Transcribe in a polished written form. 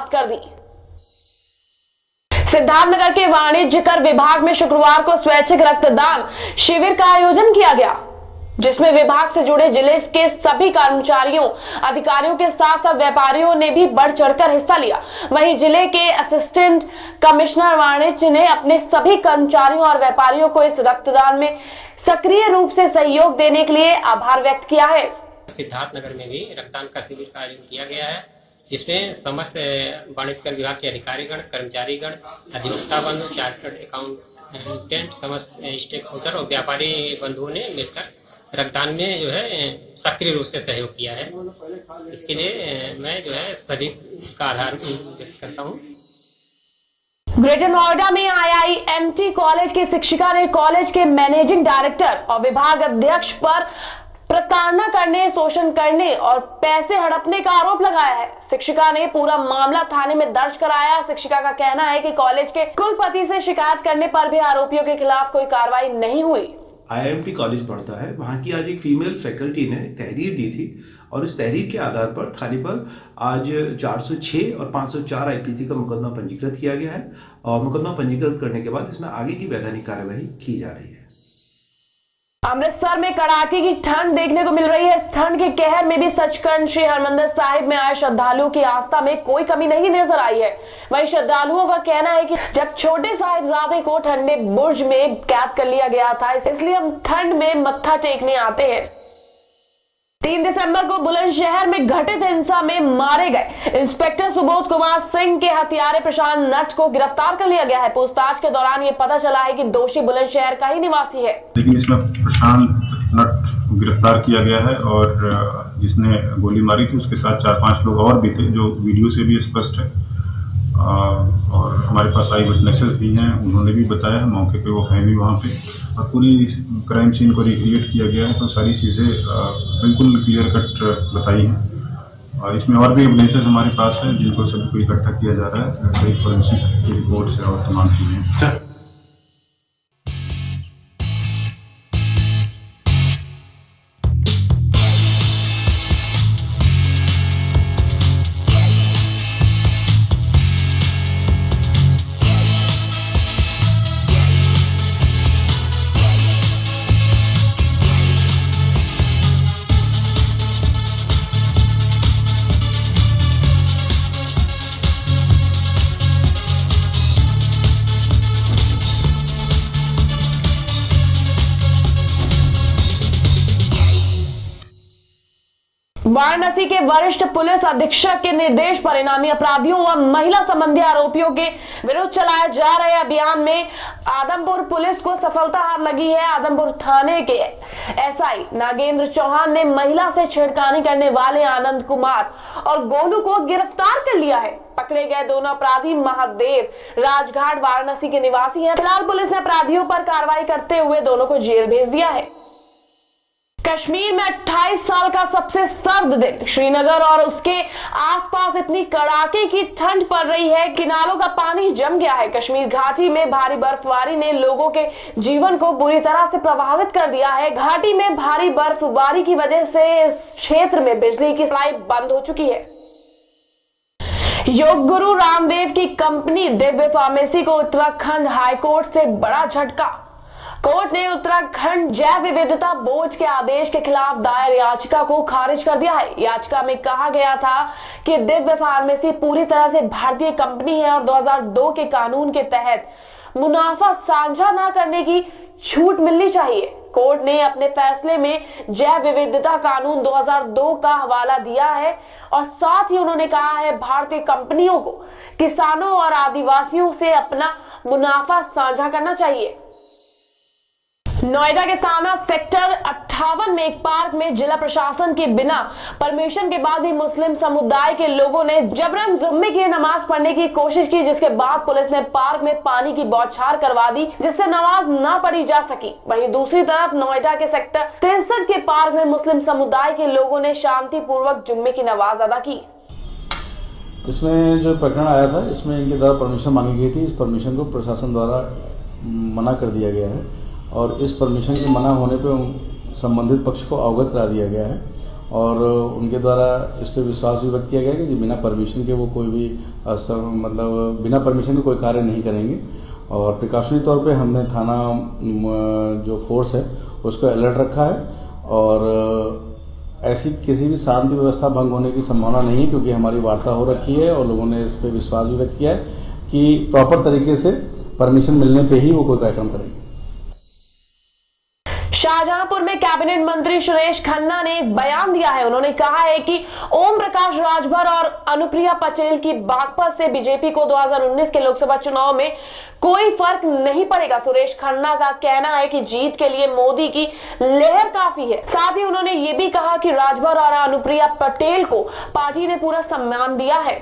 समाप्त कर दी। सिद्धार्थनगर के वाणिज्य कर विभाग में शुक्रवार को स्वैच्छिक रक्तदान शिविर का आयोजन किया गया, जिसमें विभाग से जुड़े जिले के सभी कर्मचारियों, अधिकारियों के साथ साथ व्यापारियों ने भी बढ़ चढ़कर हिस्सा लिया। वहीं जिले के असिस्टेंट कमिश्नर वाणिज्य ने अपने सभी कर्मचारियों और व्यापारियों को इस रक्तदान में सक्रिय रूप से सहयोग देने के लिए आभार व्यक्त किया है। सिद्धार्थनगर में भी रक्तदान का शिविर का आयोजन किया गया है, जिसमें समस्त वाणिज्य कर विभाग के अधिकारीगण, कर्मचारीगण, अधिवक्ता बंधु, चार्टर्ड अकाउंटेंट, समस्त स्टेक होल्डर और व्यापारी बंधुओं ने मिलकर रक्तदान में जो है सक्रिय रूप से सहयोग किया है। इसके लिए मैं जो है सभी का आभार व्यक्त करता हूँ। ग्रेटर नोएडा में IIMT कॉलेज की शिक्षिका ने कॉलेज के मैनेजिंग डायरेक्टर और विभाग अध्यक्ष पर प्रताड़ना करने, शोषण करने और पैसे हड़पने का आरोप लगाया है। शिक्षिका ने पूरा मामला थाने में दर्ज कराया। शिक्षिका का कहना है कि कॉलेज के कुलपति से शिकायत करने पर भी आरोपियों के खिलाफ कोई कार्रवाई नहीं हुई। IIMT कॉलेज पढ़ता है, वहाँ की आज एक फीमेल फैकल्टी ने तहरीर दी थी और उस तहरीर के आधार पर थाने पर आज 406 और 504 IPC का मुकदमा पंजीकृत किया गया है और मुकदमा पंजीकृत करने के बाद इसमें आगे की वैधानिक कार्यवाही की जा रही है। अमृतसर में कड़ाके की ठंड देखने को मिल रही है। इस ठंड के कहर में भी सचखंड श्री हरमंदिर साहिब में आए श्रद्धालुओं की आस्था में कोई कमी नहीं नजर आई है। वहीं श्रद्धालुओं का कहना है कि जब छोटे साहिबजादे को ठंडे बुर्ज में कैद कर लिया गया था, इसलिए हम ठंड में मत्था टेकने आते हैं। 3 दिसंबर को बुलंदशहर में घटित हिंसा में मारे गए इंस्पेक्टर सुबोध कुमार सिंह के हत्यारे प्रशांत नट को गिरफ्तार कर लिया गया है। पूछताछ के दौरान ये पता चला है कि दोषी बुलंदशहर का ही निवासी है। लेकिन इसमें प्रशांत नट गिरफ्तार किया गया है और जिसने गोली मारी थी उसके साथ 4-5 लोग और भी थे, जो वीडियो से भी स्पष्ट है। और हमारे पास आई विटनेसेस भी हैं, उन्होंने भी बताया, मौके पे वो हैं भी वहाँ पे, और पूरी क्राइम सीन को रिक्रिएट किया गया है। तो सारी चीज़ें बिल्कुल क्लियर कट बताई हैं और इसमें और भी एविडेंसेस हमारे पास हैं जिनको सभी को इकट्ठा किया जा रहा है, फोरेंसिक की रिपोर्ट से और तमाम चीज़ें। वाराणसी के वरिष्ठ पुलिस अधीक्षक के निर्देश पर इनामी अपराधियों व महिला संबंधी आरोपियों के विरुद्ध चलाए जा रहे अभियान में आदमपुर पुलिस को सफलता हाथ लगी है। आदमपुर थाने के SI नागेंद्र चौहान ने महिला से छेड़खानी करने वाले आनंद कुमार और गोलू को गिरफ्तार कर लिया है। पकड़े गए दोनों अपराधी महादेव राजघाट वाराणसी के निवासी हैं। फिलहाल पुलिस ने अपराधियों पर कार्रवाई करते हुए दोनों को जेल भेज दिया है। कश्मीर में 28 साल का सबसे सर्द दिन। श्रीनगर और उसके आसपास इतनी कड़ाके की ठंड पड़ रही है कि नालों का पानी जम गया है। कश्मीर घाटी में भारी बर्फबारी ने लोगों के जीवन को बुरी तरह से प्रभावित कर दिया है। घाटी में भारी बर्फबारी की वजह से इस क्षेत्र में बिजली की सप्लाई बंद हो चुकी है। योग गुरु रामदेव की कंपनी दिव्य फार्मेसी को उत्तराखंड हाईकोर्ट से बड़ा झटका। कोर्ट ने उत्तराखंड जैव विविधता बोर्ड के आदेश के खिलाफ दायर याचिका को खारिज कर दिया है। याचिका में कहा गया था कि दिव्य फार्मेसी पूरी तरह से भारतीय कंपनी है और 2002 के कानून के तहत मुनाफा साझा न करने की छूट मिलनी चाहिए। कोर्ट ने अपने फैसले में जैव विविधता कानून 2002 का हवाला दिया है और साथ ही उन्होंने कहा है भारतीय कंपनियों को किसानों और आदिवासियों से अपना मुनाफा साझा करना चाहिए। नोएडा के सामना सेक्टर 58 में एक पार्क में जिला प्रशासन के बिना परमिशन के बाद भी मुस्लिम समुदाय के लोगों ने जबरन जुम्मे की नमाज पढ़ने की कोशिश की, जिसके बाद पुलिस ने पार्क में पानी की बौछार करवा दी, जिससे नमाज न पढ़ी जा सकी। वहीं दूसरी तरफ नोएडा के सेक्टर 63 के पार्क में मुस्लिम समुदाय के लोगों ने शांतिपूर्वक जुम्मे की नमाज अदा की। इसमें जो प्रकरण आया था, इसमें इनके द्वारा परमिशन मांगी गई थी। इस परमिशन को प्रशासन द्वारा मना कर दिया गया है और इस परमिशन के मना होने पर संबंधित पक्ष को अवगत करा दिया गया है और उनके द्वारा इस पर विश्वास भी व्यक्त किया गया कि बिना परमिशन के वो कोई भी मतलब बिना परमिशन के कोई कार्य नहीं करेंगे। और प्रिकॉशनरी तौर पे हमने थाना जो फोर्स है उसको अलर्ट रखा है और ऐसी किसी भी शांति व्यवस्था भंग होने की संभावना नहीं है, क्योंकि हमारी वार्ता हो रखी है और लोगों ने इस पे विश्वास भी व्यक्त किया है कि प्रॉपर तरीके से परमिशन मिलने पे ही वो कोई कार्यक्रम करेंगे। शाहजहांपुर में कैबिनेट मंत्री सुरेश खन्ना ने एक बयान दिया है। उन्होंने कहा है कि ओम प्रकाश राजभर और अनुप्रिया पटेल की बागपत से बीजेपी को 2019 के लोकसभा चुनाव में कोई फर्क नहीं पड़ेगा। सुरेश खन्ना का कहना है कि जीत के लिए मोदी की लहर काफी है। साथ ही उन्होंने ये भी कहा कि राजभर और अनुप्रिया पटेल को पार्टी ने पूरा सम्मान दिया है।